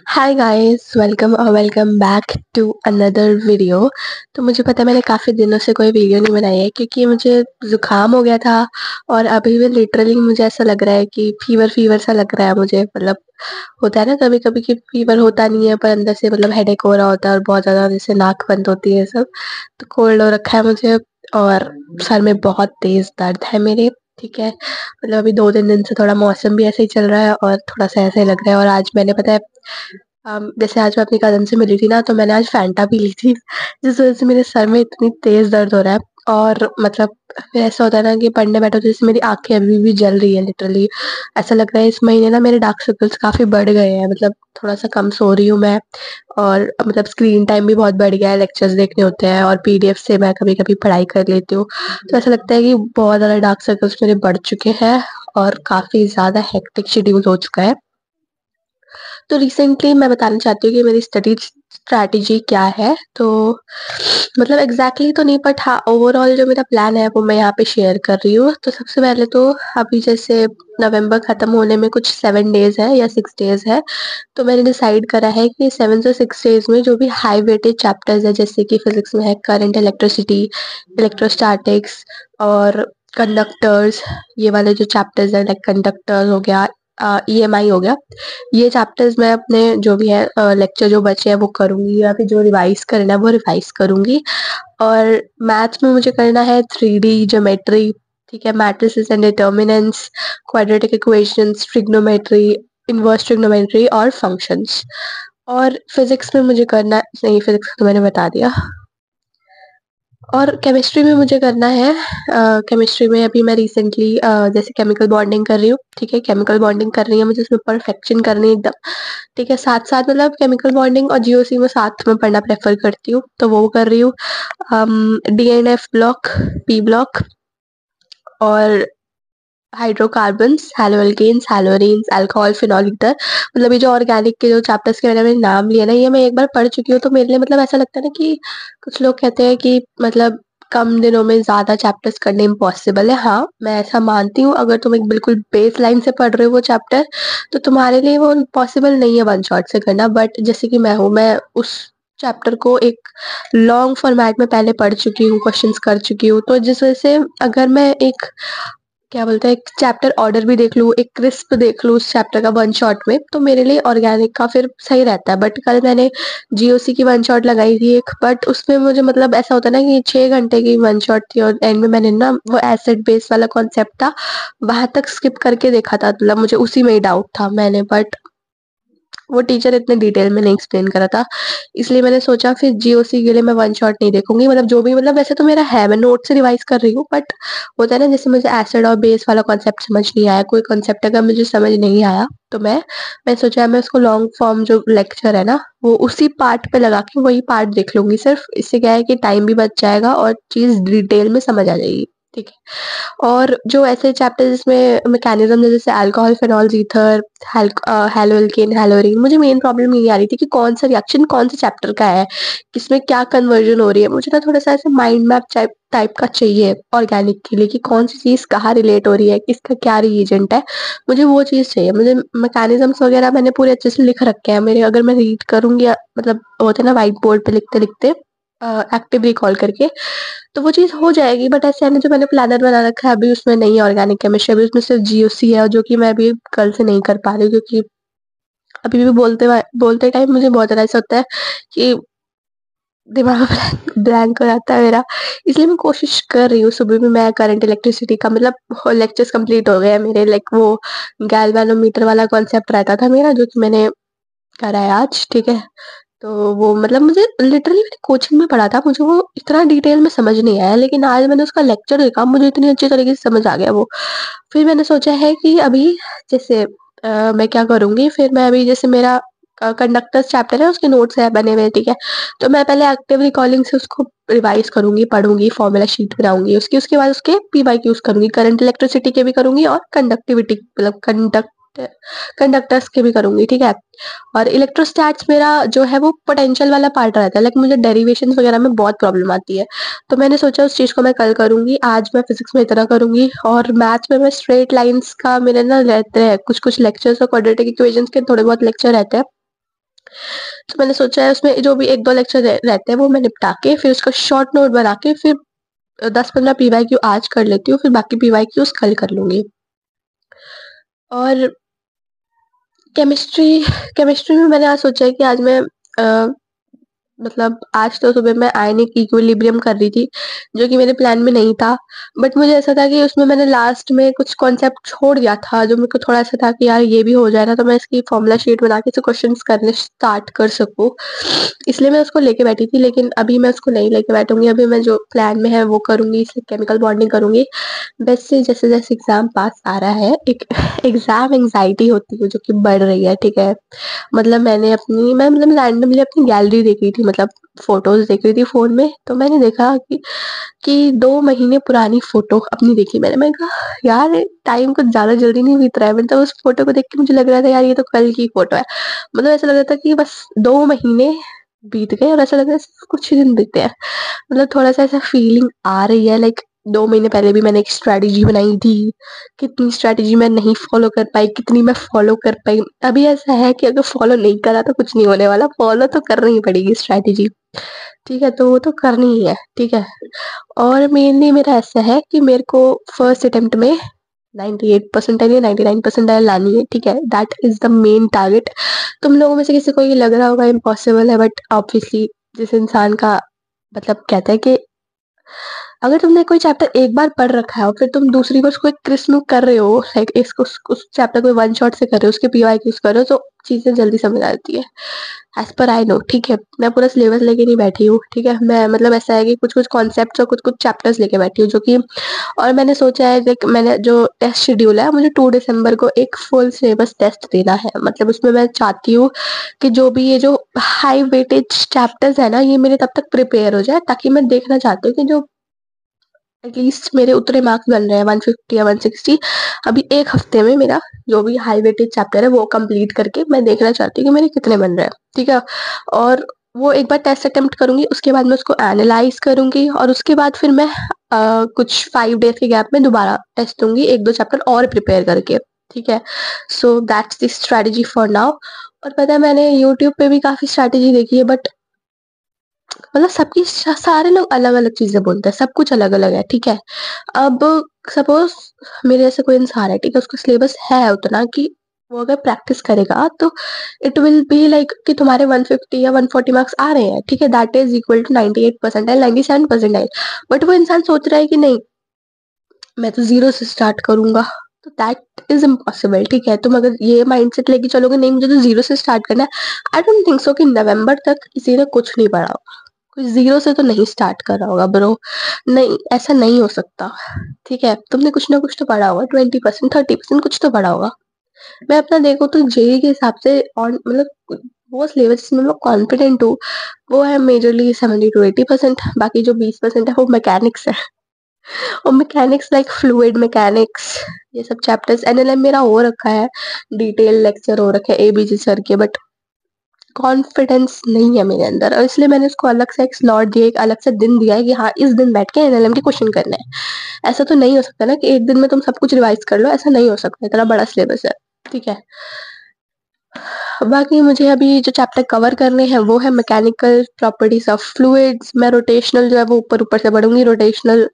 Hi guys, welcome back to another video. तो मुझे पता है मैंने काफ़ी दिनों से कोई वीडियो नहीं बनाई है क्योंकि मुझे ज़ुकाम हो गया था और अभी भी लिटरली मुझे ऐसा लग रहा है कि फ़ीवर फ़ीवर सा लग रहा है मुझे। मतलब होता है ना कभी-कभी कि फ़ीवर होता नहीं है पर अंदर से मतलब हेडेक हो रहा होता है और बहुत ज़्यादा जैसे नाक बंद होती है सब। तो कोल्ड हो रखा है मुझे और सर में बहुत तेज़ दर्द है मेरे, ठीक है। मतलब अभी 2-3 दिन से थोड़ा मौसम भी ऐसे ही चल रहा है और थोड़ा-सा ऐसा ही लग रहा है और आज मैंने पता है जैसे आज मैं अपनी कज़न से मिली थी ना, तो मैंने आज फैंटा पी ली थी, जिस वज़ह से मेरे सर में इतनी तेज़ दर्द हो रहा है और मतलब फिर ऐसा होता है ना कि पढ़ने बैठो तो जैसे मेरी आँखें अभी भी जल रही है लिटरली। ऐसा लग रहा है इस महीने ना मेरे डार्क सर्कल्स काफ़ी बढ़ गए हैं, मतलब थोड़ा-सा कम सो रही हूँ मैं और मतलब स्क्रीन टाइम भी बहुत बढ़ गया है, लेक्चर्स देखने होते हैं और पीडीएफ से मैं कभी-कभी पढ़ाई कर लेती हूँ। तो ऐसा लगता है कि बहुत ज़्यादा डार्क सर्कल्स मेरे बढ़ चुके हैं और काफ़ी ज़्यादा हेक्टिक शेड्यूल हो चुका है। तो रिसेंटली मैं बताना चाहती हूँ कि मेरी स्टडी स्ट्रैटेजी क्या है। तो मतलब एग्ज़ैक्टली तो नहीं बट हाँ, ओवरऑल जो मेरा प्लान है वो मैं यहाँ पे शेयर कर रही हूँ। तो सबसे पहले तो अभी जैसे नवंबर खत्म होने में कुछ 7 डेज़ है या 6 डेज़ है। तो मैंने डिसाइड करा है कि 7 से 6 डेज़ में जो भी हाई वेटेज चैप्टर्स है जैसे कि फिज़िक्स में है करंट इलेक्ट्रिसिटी, इलेक्ट्रोस्टैटिक्स और कंडक्टर्स, ये वाले जो चैप्टर्स हैं लाइक कंडक्टर हो गया, ईएमआई हो गया। ये चैप्टर्स मैं अपने जो भी है लेक्चर जो बचे हैं वो करूँगी या फिर जो रिवाइज़ करना है वो रिवाइज़ करूँगी। और मैथ्स में मुझे करना है 3D ज्योमेट्री, ठीक है, matrices and determinants, quadratic equations, trigonometry, inverse trigonometry और फंक्शंस। और फिज़िक्स में मुझे करना नहीं, फिज़िक्स तो मैंने बता दिया। और केमिस्ट्री में मुझे करना है केमिस्ट्री में अभी मैं रिसेंटली जैसे केमिकल बॉन्डिंग कर रही हूँ, ठीक है, केमिकल बॉन्डिंग कर रही है, मुझे उसमें परफेक्शन करनी है एकदम, ठीक है। साथ-साथ मतलब केमिकल बॉन्डिंग और जीओसी में साथ में पढ़ना प्रेफ़र करती हूँ, तो वो कर रही हूँ। डीएनएफ ब्लॉक, पी ब्लॉक और हाइड्रोकार्बन्स, हैलोअल्केन्स, हैलोअरीन्स, अल्कोहल, फिनॉल ईथर, मतलब ये जो ऑर्गेनिक के जो चैप्टर्स के मैंने नाम लिए ना, ये मैं एक बार पढ़ चुकी हूँ, तो मेरे लिए मतलब ऐसा लगता है ना कि कुछ लोग कहते हैं कि मतलब कम दिनों में ज़्यादा चैप्टर्स करने इम्पॉसिबल है। हाँ, मैं ऐसा मानती हूँ, अगर तुम एक बिल्कुल बेसलाइन से पढ़ रहे हो वो चैप्टर, तो तुम्हारे लिए वो पॉसिबल नहीं है वन शॉट से करना। बट जैसे कि मैं हूँ, मैं उस चैप्टर को एक लॉन्ग फॉर्मेट में पहले पढ़ चुकी हूँ, क्वेश्चंस कर चुकी हूँ, तो जिस वजह से अगर मैं एक क्या बोलते हैं, एक चैप्टर ऑर्डर भी देख लूँ, एक क्रिस्प देख लूँ उस चैप्टर का वन शॉट में, तो मेरे लिए ऑर्गेनिक का फिर सही रहता है। बट कल मैंने जीओसी की वन शॉट लगाई थी एक, बट उसमें मुझे मतलब ऐसा होता है ना कि 6 घंटे की वन शॉट थी और एंड में मैंने ना वो एसिड बेस वाला कॉन्सेप्ट था, वहाँ तक स्किप करके देखा था, मतलब मुझे उसी में ही डाउट था मैंने, बट वो टीचर इतने डिटेल में नहीं एक्सप्लेन करा था, इसलिए मैंने सोचा फिर जीओसी के लिए मैं वन शॉट नहीं देखूँगी। मतलब जो भी मतलब वैसे तो मेरा है, मैं नोट से रिवाइज़ कर रही हूँ, बट होता है ना जैसे मुझे एसिड और बेस वाला कॉन्सेप्ट समझ नहीं आया, कोई कॉन्सेप्ट अगर मुझे समझ नहीं आया, तो मैं सोचा मैं उसको लॉन्ग फॉर्म जो लेक्चर है ना, वो उसी पार्ट पे लगा के वही पार्ट देख लूँगी सिर्फ़। इससे क्या है कि टाइम भी बच जाएगा और चीज़ डिटेल में समझ आ जाएगी, ठीक है। और जो ऐसे चैप्टर जिसमें मैकेनिज़्म जैसे अल्कोहल, फिनॉल्स, ईथर, हैलोअल्केन, हैलोअरीन, मुझे मेन प्रॉब्लम यही आ रही थी कि कौन-सा रिएक्शन कौन-से चैप्टर का है, किसमें क्या कन्वर्जन हो रही है। मुझे ना थोड़ा-सा ऐसे माइंड मैप टाइप टाइप का चाहिए ऑर्गेनिक के लिए कि कौन-सी चीज़ कहाँ रिलेट हो रही है, किसका क्या रिएजेंट है, मुझे वो चीज़ चाहिए। मुझे मैकेनिज़्म्स वगैरह मैंने पूरे अच्छे से लिख रखे हैं मेरे, अगर मैं रीड करूँगी या मतलब होता है ना व्हाइट बोर्ड पे लिखते-लिखते एक्टिव रिकॉल करके, तो वो चीज़ हो जाएगी। बट ऐसे है ना जो मैंने प्लानर बना रखा है अभी उसमें नहीं है ऑर्गेनिक केमिस्ट्री, अभी उसमें सिर्फ जीओसी है, जो कि मैं अभी कल से नहीं कर पा रही हूँ क्योंकि अभी भी बोलते टाइम मुझे बहुत ज़्यादा ऐसा होता है कि दिमाग ब्लैंक ब्लैंक हो जाता है मेरा। इसलिए मैं कोशिश कर रही हूँ, सुबह भी मैं करंट इलेक्ट्रिसिटी का मतलब लेक्चर्स कंप्लीट हो गए हैं मेरे, लाइक वो गैल्वेनोमीटर वाला कॉन्सेप्ट रहता था मेरा जो कि मैंने करा है आज, ठीक है। तो वो मतलब मुझे लिटरली मैंने कोचिंग में पढ़ा था, मुझे वो इतना डिटेल में समझ नहीं आया, लेकिन आज मैंने उसका लेक्चर देखा, मुझे इतनी अच्छी तरीके से समझ आ गया वो। फिर मैंने सोचा है कि अभी जैसे मैं क्या करूँगी, फिर मैं अभी जैसे मेरा कंडक्टर्स चैप्टर है उसके नोट्स है बने हुए, ठीक है। तो मैं पहले एक्टिव रिकॉलिंग से उसको रिवाइज़ करूँगी, पढ़ूँगी, फॉर्मूला शीट बनाऊँगी, उसके बाद उसके पी-वाई-क्यूज़ करूँगी, करंट इलेक्ट्रिसिटी के भी करूँगी और कंडक्टिविटी मतलब कंडक्टर्स के भी करूँगी, ठीक है। और इलेक्ट्रोस्टैट्स मेरा जो है वो पोटेंशियल वाला पार्ट रहता है, लाइक मुझे डेरिवेशंस वगैरह में बहुत प्रॉब्लम आती है। तो मैंने सोचा उस चीज़ को मैं कल करूँगी, आज मैं फिज़िक्स में इतना करूँगी और मैथ्स में मैं स्ट्रेट लाइन्स का मेरे ना रहते हैं कुछ-कुछ लेक्चर्स और क्वाड्रेटिक इक्वेशंस के थोड़े बहुत लेक्चर रहते हैं। तो मैंने सोचा है उसमें जो भी 1-2 लेक्चर रहते हैं वो मैं निपटा के फिर उसका शॉर्ट नोट बना के फिर 10-15 पीवाईक्यू आज कर लेती हूँ, फिर बाकी पीवाईक्यूज़ कल कर लूँगी। और केमिस्ट्री केमिस्ट्री में मैंने आज सोचा है कि आज मैं अ, मतलब आज तो सुबह मैं आयनिक इक्विलिब्रियम कर रही थी, जो कि मेरे प्लान में नहीं था। बट मुझे ऐसा था कि उसमें मैंने लास्ट में कुछ कॉन्सेप्ट छोड़ दिया था, जो मेरे को थोड़ा ऐसा था कि यार ये भी हो जाए ना, तो मैं इसकी फ़ॉर्मूला शीट बना के इसे क्वेश्चन्स करने स्टार्ट कर सकूँ। इसलिए मैं उसको लेके बैठी थी, लेकिन अभी मैं उसको नहीं लेके बैठूँगी। अभी मैं जो प्लान में है वो करूँगी, इससे केमिकल बॉन्डिंग करूँगी। वैसे जैसे-जैसे एग्ज़ाम पास आ रहा है, एक एग्ज़ाम एंग्ज़ायटी होती है जो कि बढ़ रही है, ठीक है? मतलब मैं मतलब रैंडमली अपनी गैलरी देख रही थी, मतलब फ़ोटोज़ देख रही थी फ़ोन में, तो मैंने देखा कि 2 महीने पुरानी फ़ोटो अपनी देखी मैंने कहा यार टाइम कुछ ज़्यादा जल्दी नहीं बीत रहा है। मतलब उस फ़ोटो को देख के मुझे लग रहा था यार ये तो कल की फ़ोटो है। मतलब ऐसा लग रहा था कि बस 2 महीने बीत गए और ऐसा लग रहा है सिर्फ़ कुछ ही दिन बीते हैं। मतलब थोड़ा-सा ऐसा फीलिंग आ रही है, लाइक 2 महीने पहले भी मैंने एक स्ट्रैटेजी बनाई थी, कितनी स्ट्रैटेजी मैं नहीं फ़ॉलो कर पाई, कितनी मैं फ़ॉलो कर पाई। अभी ऐसा है कि अगर फ़ॉलो नहीं करा तो कुछ नहीं होने वाला, फ़ॉलो तो करनी ही पड़ेगी स्ट्रैटेजी, ठीक है? तो वो तो करनी ही है, ठीक है? और मेनली मेरा ऐसा है कि मेरे को फर्स्ट अटेम्प्ट में 98 परसेंटाइल या 99 परसेंटाइल लानी है, ठीक है? That is the main target. तुम लोगों में से किसी को ये लग रहा होगा इम्पॉसिबल है, बट ऑब्वियसली जिस इंसान का मतलब कहते हैं कि अगर तुमने कोई चैप्टर एक बार पढ़ रखा है और फिर तुम दूसरी बार उसको एक क्रिस्प में कर रहे हो, लाइक इसको उस चैप्टर को वन शॉट से कर रहे हो, उसके पीवाईक्यूज कर रहे हो, तो चीज़ें जल्दी समझ आती है। एज़ पर आई नो, ठीक है? मैं पूरा सिलेबस लेके नहीं बैठी हूँ, ठीक है? मैं मतलब ऐसा है कि कुछ-कुछ कॉन्सेप्ट्स और कुछ-कुछ चैप्टर्स लेके बैठी हूँ, जो कि और मैंने सोचा है लाइक मैंने जो टेस्ट शेड्यूल है, मुझे 2 दिसंबर को एक फुल सिलेबस टेस्ट देना है। मतलब उसमें मैं चाहती हूँ कि जो भी ये जो हाई वेटेज चैप्टर्स है ना, ये मेरे तब तक प्रिपेयर हो जाए, ताकि मैं देखना चाहती हूँ कि जो एटलीस्ट मेरे उतने मार्क्स बन रहे हैं 150 या 160, अभी 1 हफ्ते में मेरा जो भी हाई वेटेज चैप्टर है वो कंप्लीट करके मैं देखना चाहती हूँ कि मेरे कितने बन रहे हैं, ठीक है? और वो एक बार टेस्ट अटेम्प्ट करूँगी, उसके बाद मैं उसको एनालाइज़ करूँगी और उसके बाद फिर मैं कुछ 5 डेज़ के गैप में दोबारा टेस्ट दूँगी, 1-2 चैप्टर और प्रिपेयर करके, ठीक है? So that's the strategy for now. और पता है मैंने यूट्यूब पे भी काफ़ी स्ट्रैटेजी देखी है, बट मतलब सबकी सारे लोग अलग-अलग चीज़ें बोलते हैं, सब कुछ अलग-अलग है, ठीक है? अब सपोज़ मेरे जैसे कोई इंसान है, ठीक है? उसका सिलेबस है उतना कि वो अगर प्रैक्टिस करेगा तो इट विल बी लाइक कि तुम्हारे 150 या 140 मार्क्स आ रहे हैं, ठीक है? That is equal to 98 percentile, 97 percentile. But वो इंसान सोच रहा है कि नहीं, मैं तो ज़ीरो से स्टार्ट करूँगा, तो दैट इज़ इम्पॉसिबल, ठीक है? तुम अगर ये माइंडसेट लेके चलोगे नहीं मुझे तो ज़ीरो से स्टार्ट करना है, आई डोंट थिंक सो कि नवंबर तक किसी ने कुछ नहीं पढ़ा होगा। कोई ज़ीरो से तो नहीं स्टार्ट कर रहा होगा ब्रो, नहीं, ऐसा नहीं हो सकता, ठीक है? तुमने कुछ ना कुछ तो पढ़ा होगा, 20% 30% कुछ तो पढ़ा होगा। मैं अपना देखूँ तो जेईई के हिसाब से और मतलब वो सिलेबस जिसमें मैं कॉन्फिडेंट हूँ, वो है मेजरली 70 टू 80%, बाकी जो 20% है वो मैकेनिक्स है। और मैकेनिक्स लाइक फ्लूइड मैकेनिक्स, ये सब चैप्टर्स एनएलएम मेरा हो रखा है, डिटेल लेक्चर हो रखे हैं एबीजी सर के, बट कॉन्फिडेंस नहीं है मेरे अंदर और इसलिए मैंने उसको अलग से एक स्लॉट दिया, एक अलग से दिन दिया है कि हाँ इस दिन बैठ के एनएलएम के क्वेश्चन करने हैं। ऐसा तो नहीं हो सकता ना कि एक दिन में तुम सब कुछ रिवाइज कर लो, ऐसा नहीं हो सकता, इतना बड़ा सिलेबस है, ठीक है? बाकी मुझे अभी जो चैप्टर कवर करने हैं वो है मैकेनिकल प्रॉपर्टीज ऑफ फ्लूइड्स। मैं रोटेशनल जो है वो ऊपर-ऊपर से पढ़ूँगी, रोटेशनल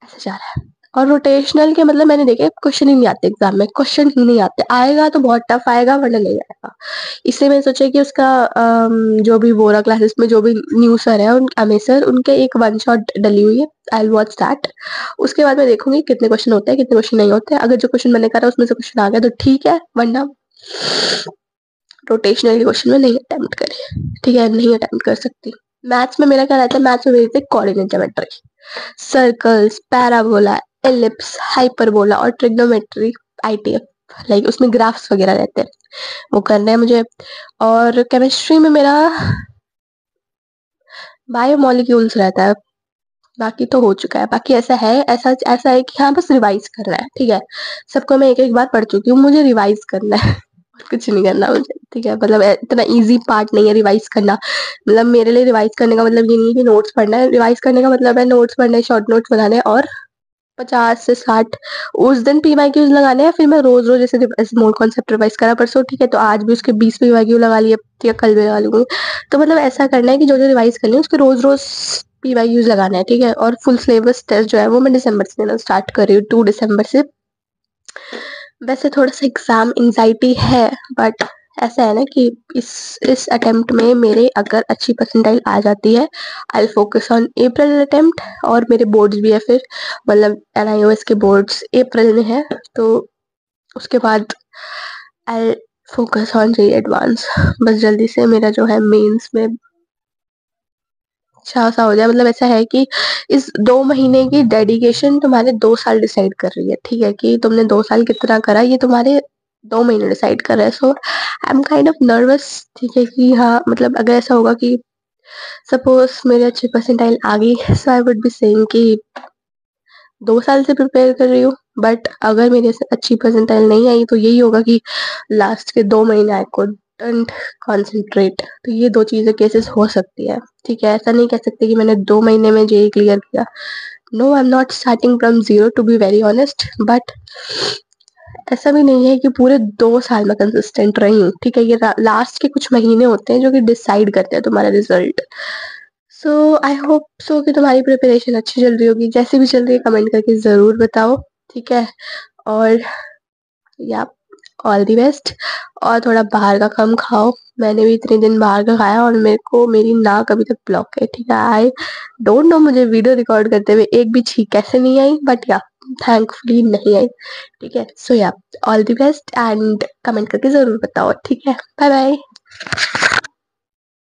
ऐसे जा रहा है। और रोटेशनल के मतलब मैंने देखे क्वेश्चन ही नहीं आते एग्जाम में, क्वेश्चन ही नहीं आते, आएगा तो बहुत टफ आएगा वरना नहीं आएगा। इसलिए मैंने सोचा कि उसका जो भी वोरा क्लासेस में जो भी न्यू सर है अमित सर, उनके एक वन शॉट डली हुई है, आई विल वॉच दैट। उसके बाद मैं देखूंगी कितने क्वेश्चन होते हैं कितने क्वेश्चन नहीं होते हैं। अगर जो क्वेश्चन मैंने करा उसमें से क्वेश्चन आ गया तो ठीक है, वरना रोटेशनल के क्वेश्चन में नहीं अटेम्प्ट करे, ठीक है? नहीं अटेम्प्ट कर सकती। मैथ्स में मेरा क्या रहता है, मैथ्स में मेरी थी coordinate geometry, circles, parabola, ellipse, hyperbola और ट्रिग्नोमेट्री, आईटीएफ, लाइक उसमें ग्राफ्स वगैरह रहते हैं, वो करना है मुझे। और केमिस्ट्री में मेरा बायोमोलिक्यूल्स रहता है, बाकी तो हो चुका है। बाकी ऐसा है कि हाँ बस रिवाइज करना है, ठीक है? सबको मैं एक-एक बार पढ़ चुकी हूँ, मुझे रिवाइज करना है। कुछ नहीं करना मुझे, ठीक है? मतलब इतना ईज़ी पार्ट नहीं है रिवाइज़ करना। मतलब मेरे लिए रिवाइज़ करने का मतलब ये नहीं है कि नोट्स पढ़ना है, रिवाइज़ करने का मतलब है नोट्स पढ़ने, शॉर्ट नोट्स बनाने और 50 से 60 उस दिन पीवाईक्यूज लगाने हैं, फिर मैं रोज रोज ऐसे मोड कॉन्सेप्ट रिवाइज करा परसों, ठीक है, तो आज भी उसके 20 पीवाईक्यू लगा लिए, ठीक है, कल भी लगा लूंगी। तो मतलब ऐसा करना है कि जो जो रिवाइज करनी है उसके रोज रोज पीवाईक्यूज लगाना है, ठीक है। और फुल सिलेबस टेस्ट जो है वो मैं दिसंबर से देना स्टार्ट कर रही हूँ, 2 दिसंबर से। वैसे थोड़ा सा एग्जाम एंजाइटी है, बट ऐसा है ना कि इस अटेम्प्ट में मेरे अगर अच्छी परसेंटाइल आ जाती है, I focus on April attempt, और मेरे बोर्ड्स भी है फिर, मतलब NIOS के बोर्ड्स अप्रैल में है, तो उसके बाद आई फोकस ऑन री एडवांस। बस जल्दी से मेरा जो है मेंस में अच्छा सा हो जाए। मतलब ऐसा है कि इस 2 महीने की डेडिकेशन तुम्हारे 2 साल डिसाइड कर रही है, ठीक है, कि तुमने 2 साल कितना करा ये तुम्हारे 2 महीने डिसाइड कर रहा है। So I am kind of nervous, ठीक है, कि हाँ मतलब अगर ऐसा होगा कि सपोज मेरे अच्छे परसेंटाइल आ गई, सो आई वुड बी सेइंग कि 2 साल से प्रिपेयर कर रही हूँ। बट अगर मेरे से अच्छी परसेंटाइल नहीं आई तो यही होगा कि लास्ट के 2 महीने आई कुडंट कंसंट्रेट। तो ये 2 चीजें केसेस हो सकती है, ठीक है। ऐसा नहीं कह सकते कि मैंने 2 महीने में जेईई क्लियर किया। No, I am not starting from zero, to be very honest, but ऐसा भी नहीं है कि पूरे 2 साल में कंसिस्टेंट रही हूँ, ठीक है। ये लास्ट के कुछ महीने होते हैं जो कि डिसाइड करते हैं तुम्हारा result. So I hope so कि तुम्हारी प्रिपरेशन अच्छी चल रही होगी। जैसे भी चल रही है कमेंट करके ज़रूर बताओ, ठीक है। और या ऑल द बेस्ट। और थोड़ा बाहर का कम खाओ। मैंने भी इतने दिन बाहर का खाया और मेरे को मेरी नाक अभी तक ब्लॉक है, ठीक है। आई डोंट नो मुझे वीडियो रिकॉर्ड करते हुए एक भी छींक कैसे नहीं आई, बट या थैंकफुली नहीं आई, ठीक है। So yeah all the best and comment करके ज़रूर बताओ, ठीक है। Bye bye.